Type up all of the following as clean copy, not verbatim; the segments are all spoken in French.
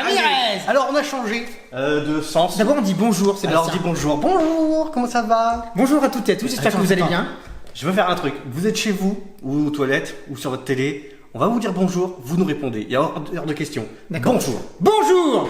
Ramirez. Alors on a changé de sens. D'abord on dit bonjour, Sébastien. Alors on dit bonjour. Bonjour, comment ça va? Bonjour à toutes et à tous, j'espère que vous allez bien. Je veux faire un truc. Vous êtes chez vous, ou aux toilettes, ou sur votre télé. On va vous dire bonjour, vous nous répondez. Il y a hors de question. D'accord. Bonjour. Bonjour.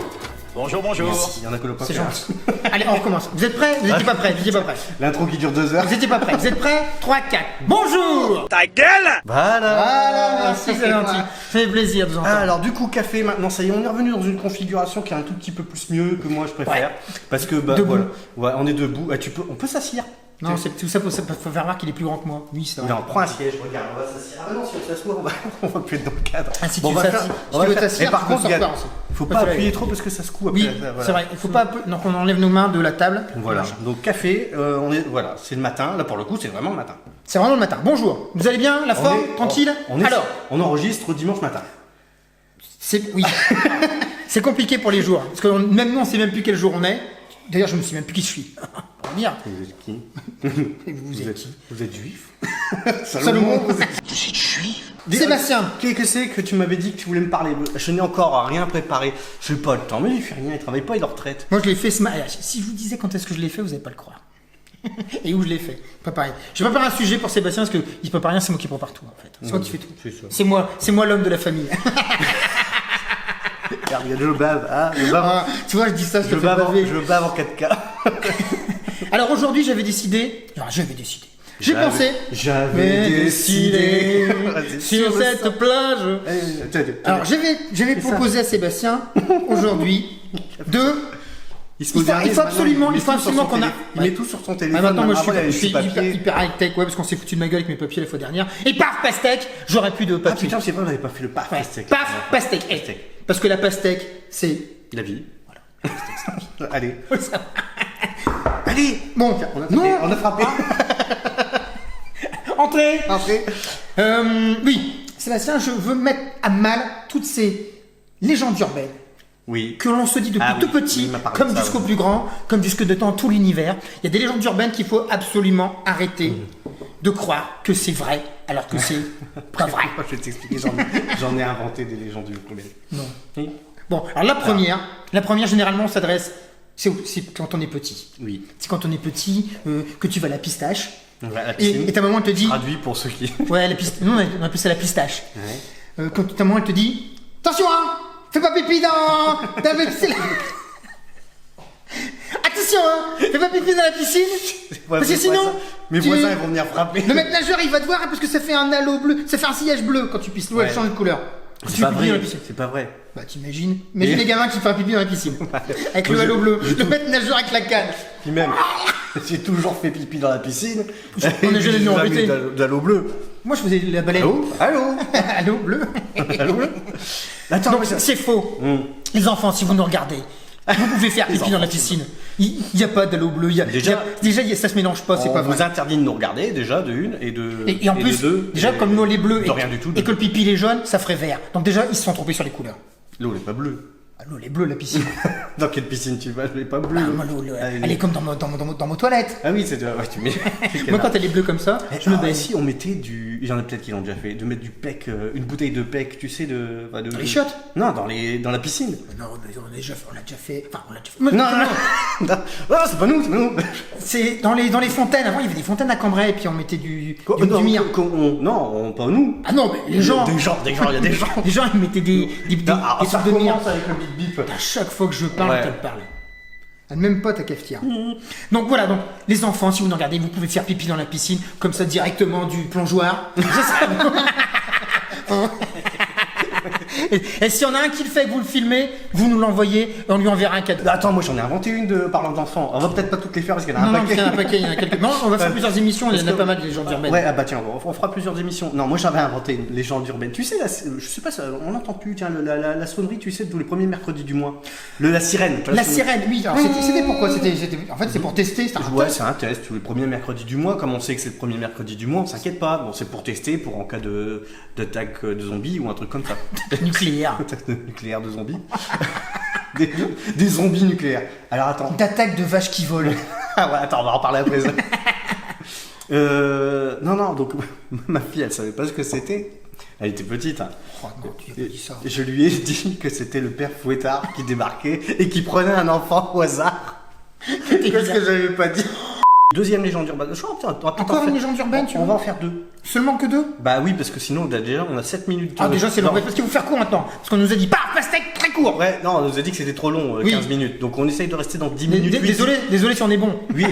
Bonjour, bonjour. Merci. Il y en a que le pas. C'est gentil. Allez, on recommence. Vous êtes prêts? Vous n'étiez pas prêts, vous n'étiez pas prêts. L'intro qui dure 2 heures. Vous n'étiez pas prêts. Vous êtes prêts? 3, 4. Bonjour. Ta gueule! Voilà. Merci, c'est gentil. Ça fait plaisir de vous entendre. Alors du coup café maintenant ça y est on est revenu dans une configuration qui est un tout petit peu plus mieux que moi je préfère parce que bah Debout. voilà ouais, on est debout. Ah, on peut s'asseoir. Non, c'est tout ça faut faire voir qu'il est plus grand que moi. Oui, c'est vrai. Non, prends un siège, regarde, on va s'asseoir. Ah non, si on s'assoit, on va plus être dans le cadre. Ah, si Bon, tu on va t'assis- faire- si on va tu veux faire- t'asseoir, mais par tu peux contre, regarde, s'asseoir aussi. faut Parce pas que- appuyer trop parce que ça se coud après. Oui, ça, voilà. c'est vrai. Il faut pas. Donc on enlève nos mains de la table. Voilà. Donc café, voilà, c'est le matin. Là pour le coup, c'est vraiment le matin. C'est vraiment le matin. Bonjour. Vous allez bien? La forme? Tranquille? Alors, on enregistre dimanche matin. oui. C'est compliqué pour les jours. Parce que même nous, on sait même plus quel jour on est. D'ailleurs, je me souviens même plus qui je suis. Pour dire. Vous êtes qui? Vous êtes qui? Vous êtes juif? Salomon. Vous êtes juif. Sébastien. Qu'est-ce que c'est que tu m'avais dit que tu voulais me parler? Je n'ai encore rien préparé. Je n'ai pas le temps, mais il fait rien, il travaille pas, il est en retraite. Moi, je l'ai fait ce matin. Si je vous disais quand est-ce que je l'ai fait, vous n'allez pas le croire. Et où je l'ai fait. Préparé. Je prépare un sujet pour Sébastien parce qu'il ne prépare rien, c'est moi qui prépare tout en fait. C'est moi qui fais tout. C'est ça. C'est moi l'homme de la famille. Regarde, il y a le bave, hein, le bave. Ah, tu vois, je dis ça, je te fais baver. Je bave en 4K. Alors aujourd'hui, j'avais décidé. J'avais décidé sur cette plage. Alors j'avais ça. proposé à Sébastien aujourd'hui de. Il faut absolument qu'on a. Il met tout sur son téléphone. Maintenant, moi, Après, il a je suis les petits papiers. hyper high-tech, ouais, parce qu'on s'est foutu de ma gueule avec mes papiers la fois dernière. Et paf, pastèque, j'aurais plus de Ah papier. putain, c'est vrai, on n'avait pas fait le paf pastèque. Paf, pastèque. Parce que la pastèque, c'est. La vie. Voilà. Allez. Allez, bon, On a frappé. entrez. Entrez. Oui, Sébastien, je veux mettre à mal toutes ces légendes urbaines Oui. que l'on se dit depuis tout petit, il m'a parlé comme de ça, jusqu'au ouais. plus grand, comme jusque dans tout l'univers. Il y a des légendes urbaines qu'il faut absolument arrêter de croire que c'est vrai, alors que c'est pas vrai. Moi, je vais t'expliquer, j'en ai inventé des légendes urbaines. Non. Oui. Bon, alors la première généralement on s'adresse, c'est quand on est petit. Oui. C'est quand on est petit que tu vas à la pistache. La piscine. Et ta maman elle te dit, Traduit pour ceux qui. ouais, nous on appelle ça la pistache. Ouais. Quand ta maman elle te dit, attention hein, fais pas pipi dans la piscine. Attention hein, fais pas pipi dans la piscine. Parce que sinon, mes voisins ils vont venir frapper. le maître nageur il va te voir hein, parce que ça fait un halo bleu, ça fait un sillage bleu quand tu pisses. L'eau elle change de couleur. Quand C'est tu pas fais pipi dans la vrai. piscine. C'est pas vrai. Bah t'imagines les gamins qui font un pipi dans la piscine. Avec le Moi, halo bleu, le maître nageur avec la canne. Puis même, j'ai toujours fait pipi dans la piscine. On est jeunes et nous embêtés. De l'eau bleue. Moi je faisais la baleine. Allô. Halo bleu. Allô. Attends, Donc mais ça- c'est faux. Les enfants, si vous nous regardez, vous pouvez faire pipi dans la piscine. Il n'y a pas d'eau bleue. Déjà, ça se mélange pas, c'est on pas vous vrai. interdit de nous regarder déjà de une et de. Et en plus, de deux, déjà et- comme l'eau est bleue de rien du tout. et que le pipi il est jaune, ça ferait vert. Donc déjà, ils se sont trompés sur les couleurs. L'eau n'est pas bleue. Ah, l'eau elle est bleue la piscine. Dans quelle piscine tu vas? Elle n'est pas bleue. Ah, moi, l'eau, Ah, elle est comme dans nos toilettes. Ah oui, c'est. Ouais, tu mets. Moi quand elle est bleue comme ça, je me baisse. Si on mettait du. Il y en a peut-être qui l'ont déjà fait. De mettre du pec, une bouteille de pec, tu sais, de. Dans les chiottes? Non, dans la piscine. Non, mais on l'a déjà fait. Enfin, on l'a déjà fait. Non, non, c'est pas nous, c'est pas nous. C'est dans les fontaines. Avant, il y avait des fontaines à Cambrai et puis on mettait du Non, mire. non, pas nous. Ah non, mais les gens. Des gens, il y a des gens. Les gens, ils mettaient des Ça trucs de mire. commence avec le bip bip. À chaque fois que je parle, Ouais. tu te parles. Même pas ta cafetière. Donc voilà, donc les enfants, si vous nous regardez, vous pouvez faire pipi dans la piscine, comme ça directement du plongeoir. Et s'il y en a un qui le fait, que vous le filmez, vous nous l'envoyez et on lui enverra un cadeau. Attends, moi j'en ai inventé une de parlant d'enfants. On va peut-être pas toutes les faire parce qu'il y en a Non, un non, parce paquet. qu'il y en a un paquet, il y en a quelques. Non, on va faire plusieurs émissions, il y en a pas mal de légendes urbaines. Ouais, ah bah tiens, on fera plusieurs émissions. Non, moi j'avais inventé une légende urbaine. Tu sais, je sais pas, on n'entend plus, tiens, la sonnerie, tu sais, tous les premiers mercredis du mois. La sirène. tu vois, La sirène, oui. Alors c'était pourquoi En fait, c'est pour tester. C'était un Ouais, test. c'est un test tous les premiers mercredis du mois. Comme on sait que c'est le premier mercredi du mois, on s'inquiète pas. Bon, c'est pour tester, pour en cas d'attaque de zombies ou un truc comme ça. Nucléaire. Attaque nucléaire de zombies. des zombies nucléaires. Alors attends. D'attaque de vaches qui volent. Ah ouais, attends, on va en parler après ça. Non, donc ma fille, elle savait pas ce que c'était. Elle était petite. Hein. Oh non, tu as pas dit ça. Et je lui ai dit que c'était le père Fouettard qui débarquait et qui prenait un enfant au hasard. Qu'est-ce que j'avais pas dit? Deuxième légende urbaine. Encore une légende urbaine, tu On veux va en faire 2. Seulement que 2? Bah oui, parce que sinon, déjà, on a 7 minutes. Ah, déjà, c'est long. Non. Parce qu'il faut faire court maintenant. Parce qu'on nous a dit, pastèque, très court. Ouais, non, on nous a dit que c'était trop long, Oui. 15 minutes. Donc on essaye de rester dans 10 minutes. Désolé si on est bon. Oui,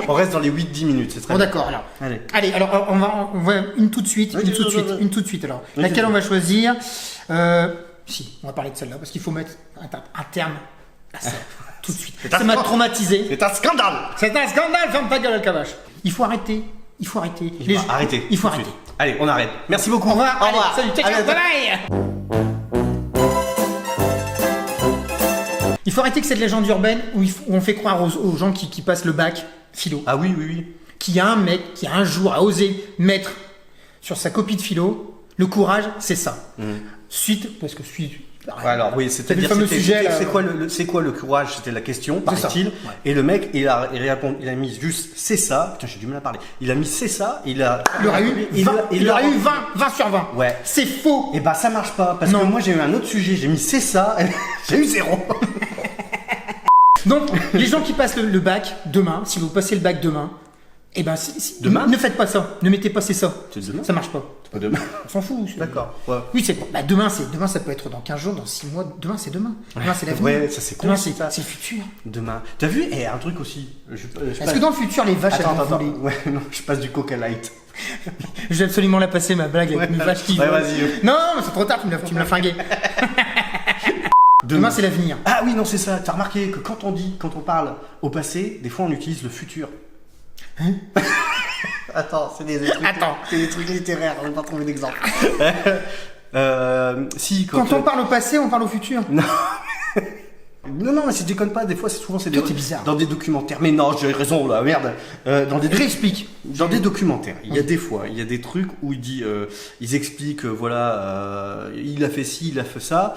on reste dans les 8-10 minutes, c'est très Bon, bien. d'accord, alors. Allez. Alors, on va une tout de suite. Oui, Une tout de suite, alors. Oui, Laquelle oui. on va choisir? Si, on va parler de celle-là. Parce qu'il faut mettre un terme à ça. Tout de suite. Ça m'a traumatisé. C'est un scandale. C'est un scandale, ferme ta gueule, Alcavache. Il faut arrêter. Arrêtez. Il faut tout de arrêter. suite. Allez, on arrête. Merci beaucoup. Au revoir. Au revoir. Allez, salut, ciao, Allez, ciao, bye bye. Il faut arrêter que cette légende urbaine où on fait croire aux gens qui passent le bac philo. Ah oui. Qu'il y a un mec qui un jour a osé mettre sur sa copie de philo le courage, c'est ça. Parce que suite. Ouais, alors oui, c'est-à-dire le fameux sujet, c'est quoi le courage, c'était la question, paraît-il. Ouais. Et le mec, il a mis juste c'est ça. Putain, j'ai du mal à parler. Il a mis c'est ça, il aurait eu 20 sur 20. Ouais. C'est faux. Et bah ça marche pas parce Non. que moi j'ai eu un autre sujet, j'ai mis c'est ça, j'ai eu 0. Donc, les gens qui passent le bac demain, si vous passez le bac demain, eh ben, Demain ne faites pas ça. Ne mettez pas c'est ça. C'est demain. Ça marche pas. Pas demain. On s'en fout. D'accord. Ouais. Oui, c'est bah, demain, ça peut être dans 15 jours, dans 6 mois. Demain, c'est demain. Demain, c'est l'avenir. Ouais, ça c'est con. Demain, ça. c'est le futur. Demain. T'as vu? Et un truc aussi. Est-ce que dans le futur, les vaches elles vont voler? Ouais, non, je passe du Coca Light. Je vais absolument la passer, ma blague avec une vache qui Ouais, vole. vas-y. Non, mais c'est trop tard, tu me l'as flingué. Demain, c'est l'avenir. Ah oui, non, c'est ça. T'as remarqué que quand on parle au passé, des fois on utilise le futur. Hein? Attends, c'est des trucs littéraires, on va pas trouver d'exemple. Si, Quand on parle au passé, on parle au futur. Non, mais si je déconne pas, des fois, c'est Toi, t'es bizarre. dans des documentaires. Mais non, j'ai raison, là, merde. Réexplique. Dans des documentaires, il y a des trucs où ils expliquent, voilà, il a fait ci, il a fait ça,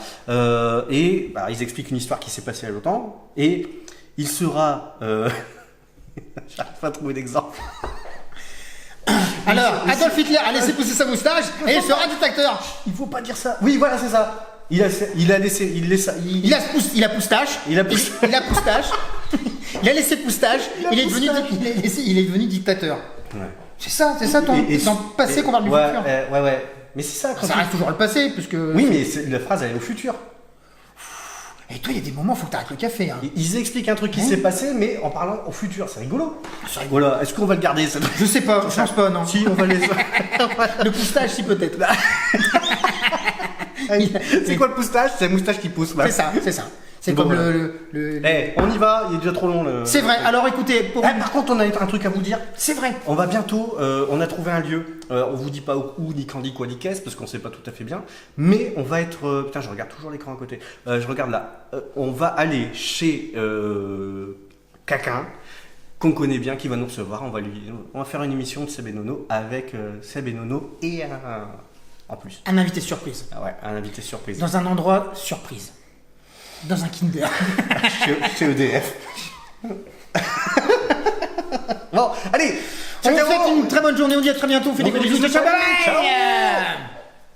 et bah, ils expliquent une histoire qui s'est passée il y a longtemps, et il sera, j'arrive pas à trouver d'exemple. Alors, Adolf Hitler a laissé pousser sa moustache et il sera dictateur. Il faut pas dire ça. Oui, voilà, c'est ça. Il a poustache. Il a poustache. Il a laissé poustache. Il est devenu dictateur. Ouais. C'est ça dans le passé qu'on parle du futur. Ouais. Mais c'est ça. Ça reste toujours le passé, puisque. Oui, mais la phrase elle est au futur. Et toi, il y a des moments, faut que t'arrêtes le café. Hein. Ils expliquent un truc qui s'est passé, mais en parlant au futur. C'est rigolo. C'est rigolo. Voilà. Est-ce qu'on va le garder ça? Je sais pas, je pense pas, non. Si, on va les. Le poustache, si peut-être. C'est quoi le poustache? C'est la moustache qui pousse. C'est ça. C'est Bon, comme voilà. On y va, il est déjà trop long. C'est vrai, alors écoutez, par contre, on a un truc à vous dire. c'est vrai. On va bientôt, on a trouvé un lieu. On vous dit pas où, ni quand, ni quoi, ni qu'est-ce, parce qu'on sait pas tout à fait bien. Mais on va être. Putain, je regarde toujours l'écran à côté. Je regarde là. On va aller chez quelqu'un qu'on connaît bien, qui va nous recevoir. On va faire une émission de Seb et Nono avec Seb et Nono et en plus. Un invité surprise. Ah ouais, un invité surprise. Dans un endroit surprise. Dans un Kinder. chez EDF. Bon, allez. On vous souhaite une très bonne journée. On dit à très bientôt. On fait des gros bisous. Ciao, bye. Ciao.